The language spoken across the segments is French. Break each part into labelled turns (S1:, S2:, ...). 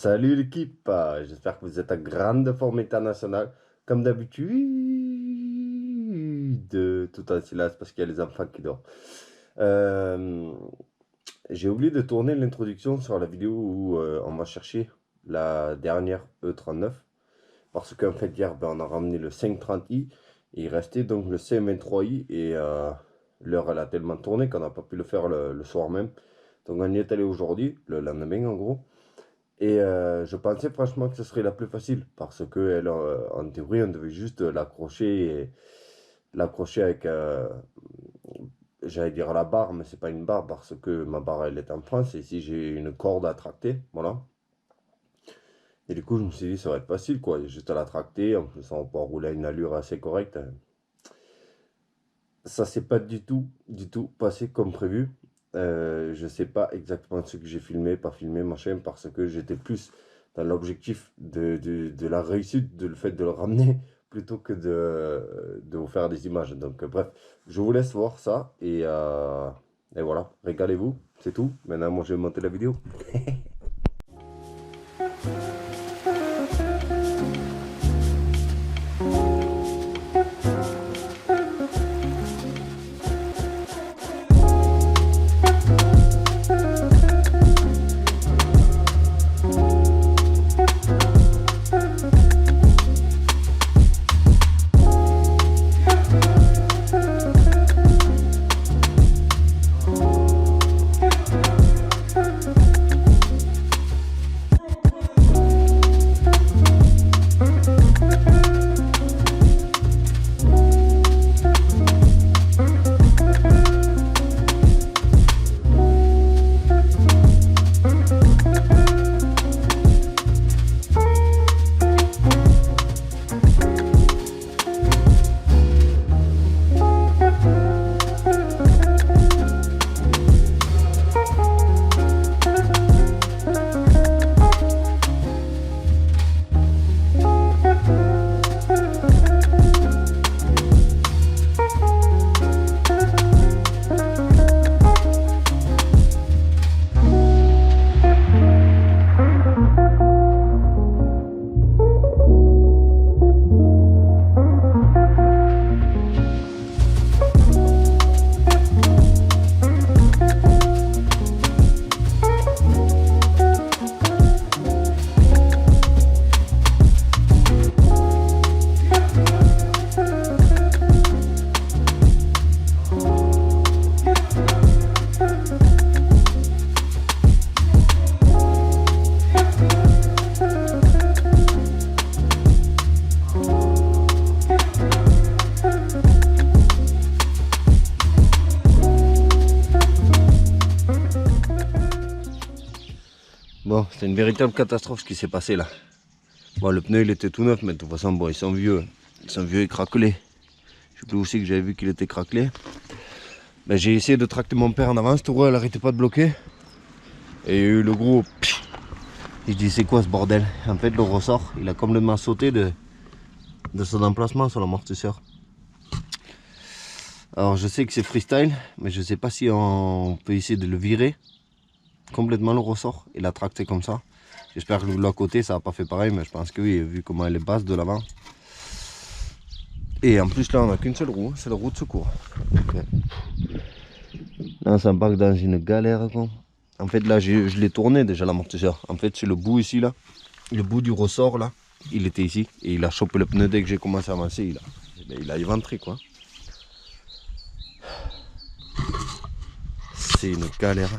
S1: Salut l'équipe, j'espère que vous êtes en grande forme internationale, comme d'habitude, tout en silence parce qu'il y a les enfants qui dorment. Euh, j'ai oublié de tourner l'introduction sur la vidéo où on va chercher la dernière E39, parce qu'en fait hier on a ramené le 530i, et il restait donc le C23i, et l'heure elle a tellement tourné qu'on n'a pas pu le faire le soir même. Donc on y est allé aujourd'hui, le lendemain en gros. Et je pensais franchement que ce serait la plus facile parce que elle, en théorie, on devait juste l'accrocher avec, j'allais dire la barre, mais c'est pas une barre parce que ma barre elle est en France et ici j'ai une corde à tracter, voilà. Et du coup, je me suis dit ça va être facile quoi, juste à la tracter, en plus on va pouvoir rouler à une allure assez correcte. Ça s'est pas du tout passé comme prévu. Je sais pas exactement ce que j'ai filmé, pas filmé, machin, parce que j'étais plus dans l'objectif de la réussite, de le fait de le ramener, plutôt que de vous faire des images. Donc, bref, je vous laisse voir ça et voilà, régalez-vous, c'est tout. Maintenant, moi, je vais monter la vidéo. Bon, c'est une véritable catastrophe ce qui s'est passé là. Bon, le pneu il était tout neuf, mais de toute façon, bon, ils sont vieux et craquelés. Je sais plus aussi que j'avais vu qu'il était craquelé. Ben, j'ai essayé de tracter mon père en avant, cette roue elle arrêtait pas de bloquer. Et il y a eu le gros. Et je dis, c'est quoi ce bordel? En fait, le ressort il a complètement sauté de son emplacement sur l'amortisseur. Alors, je sais que c'est freestyle, mais je sais pas si on peut essayer de le virer complètement le ressort et la tracter comme ça. J'espère que de l'autre côté ça n'a pas fait pareil, mais je pense que oui, vu comment elle est basse de l'avant. Et en plus là on n'a qu'une seule roue, c'est la roue de secours. Okay. Là on s'embarque dans une galère quoi. En fait là je l'ai tourné déjà l'amortisseur. En fait c'est le bout ici là, le bout du ressort là, il était ici et il a chopé le pneu dès que j'ai commencé à avancer. Il a éventré quoi. C'est une galère.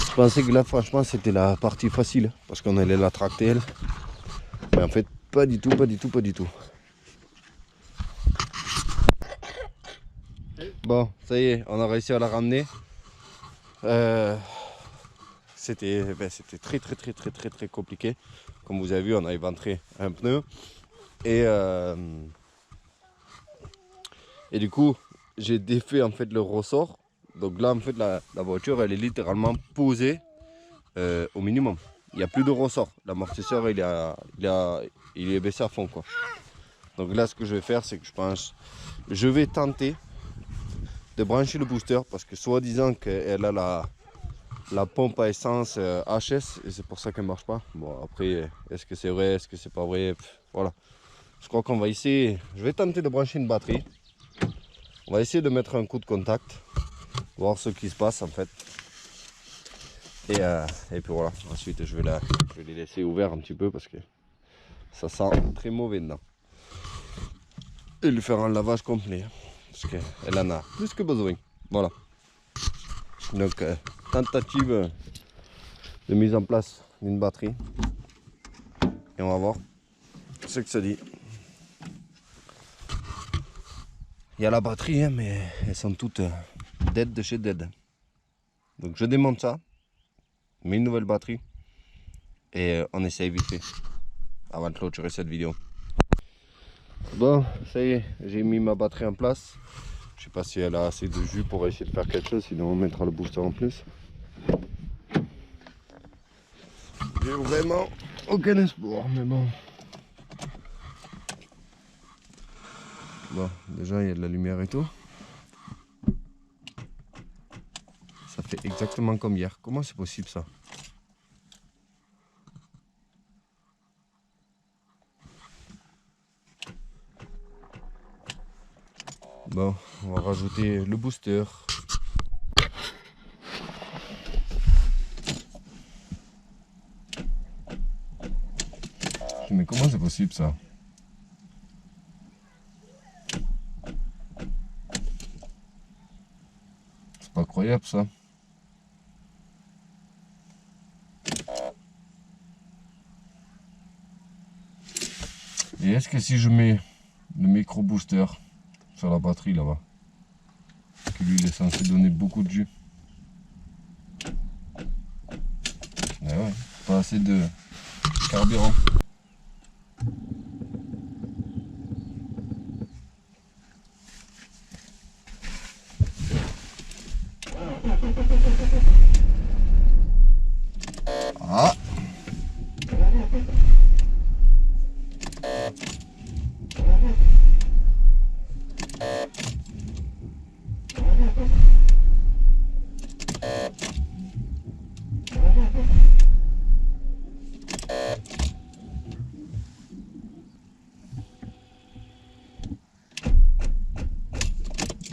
S1: Je pensais que là franchement c'était la partie facile parce qu'on allait la tracter elle. Mais en fait pas du tout, pas du tout, pas du tout. Bon ça y est, on a réussi à la ramener. C'était très compliqué. Comme vous avez vu, on a éventré un pneu. Et du coup j'ai défait en fait le ressort. Donc là en fait la voiture elle est littéralement posée au minimum. Il n'y a plus de ressort. L'amortisseur il est baissé à fond quoi. Donc là ce que je vais faire c'est que je vais tenter de brancher le booster parce que soi-disant qu'elle a la pompe à essence HS et c'est pour ça qu'elle marche pas. Bon après, est-ce que c'est vrai, est-ce que c'est pas vrai, voilà. Je crois qu'on va essayer, je vais tenter de brancher une batterie. On va essayer de mettre un coup de contact, voir ce qui se passe en fait. Et puis voilà, ensuite je vais les laisser ouverts un petit peu parce que ça sent très mauvais dedans. Et lui faire un lavage complet, parce qu'elle en a plus que besoin. Voilà. Donc tentative de mise en place d'une batterie. Et on va voir ce que ça dit. Il y a la batterie, hein, mais elles sont toutes dead de chez dead. Donc je démonte ça, mets une nouvelle batterie et on essaye vite fait avant de clôturer cette vidéo. Bon, ça y est, j'ai mis ma batterie en place. Je sais pas si elle a assez de jus pour essayer de faire quelque chose, sinon on mettra le booster en plus. J'ai vraiment aucun espoir, mais bon. Bon, déjà il y a de la lumière et tout. Ça fait exactement comme hier. Comment c'est possible ça? Bon, on va rajouter le booster. Mais comment c'est possible ça? C'est pas croyable ça. Et est-ce que si je mets le micro booster sur la batterie là-bas, que lui il est censé donner beaucoup de jus. Eh ouais, pas assez de carburant. Ah!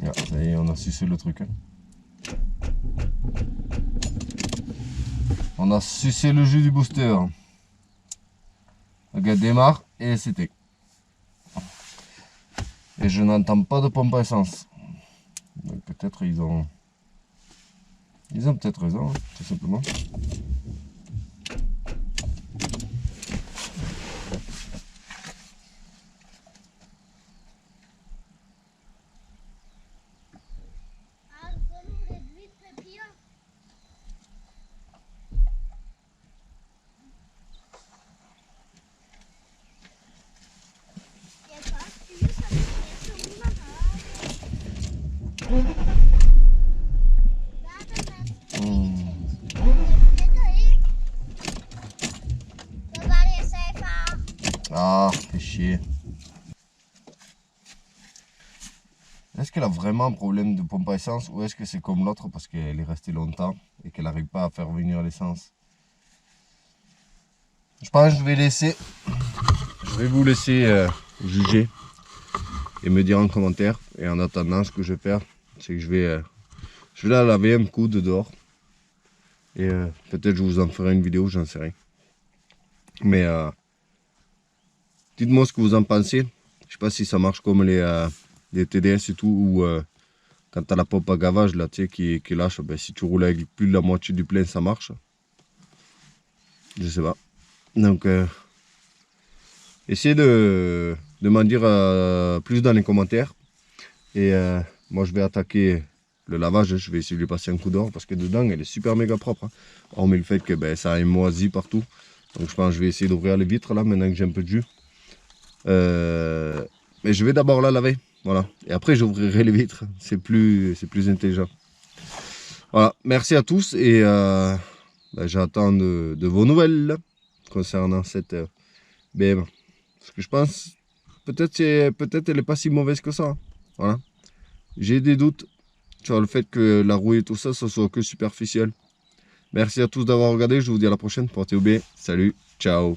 S1: Ah, ça y est, on a sucé le truc. Hein. On a sucé le jus du booster. Le gars démarre et c'était. Et je n'entends pas de pompe à essence. Donc peut-être ils ont peut-être raison, hein, tout simplement. Ah, fait chier. Est-ce qu'elle a vraiment un problème de pompe à essence ou est-ce que c'est comme l'autre parce qu'elle est restée longtemps et qu'elle n'arrive pas à faire venir l'essence? Je pense que je vais vous laisser juger et me dire en commentaire. Et en attendant, ce que je vais faire, c'est que je vais la laver un coup de dehors. Et peut-être je vous en ferai une vidéo, j'en sais rien. Mais dites-moi ce que vous en pensez. Je sais pas si ça marche comme les TDS et tout, ou quand tu as la pompe à gavage là, tu sais, qui lâche, ben, si tu roules avec plus de la moitié du plein, ça marche. Je sais pas. Donc, essayez de m'en dire plus dans les commentaires. Et moi, je vais attaquer le lavage. Je vais essayer de lui passer un coup d'or parce que dedans, elle est super méga propre. Hein. Hormis le fait que ben, ça a moisi partout. Donc, je pense que je vais essayer d'ouvrir les vitres là, maintenant que j'ai un peu de jus. Mais je vais d'abord la laver. Voilà. Et après, j'ouvrirai les vitres. C'est plus intelligent. Voilà. Merci à tous. Et ben, j'attends de vos nouvelles concernant cette BM. Parce que je pense, peut-être elle n'est pas si mauvaise que ça. Voilà. J'ai des doutes sur le fait que la roue et tout ça, ça soit que superficiel. Merci à tous d'avoir regardé. Je vous dis à la prochaine. Portez-vous bien. Salut. Ciao.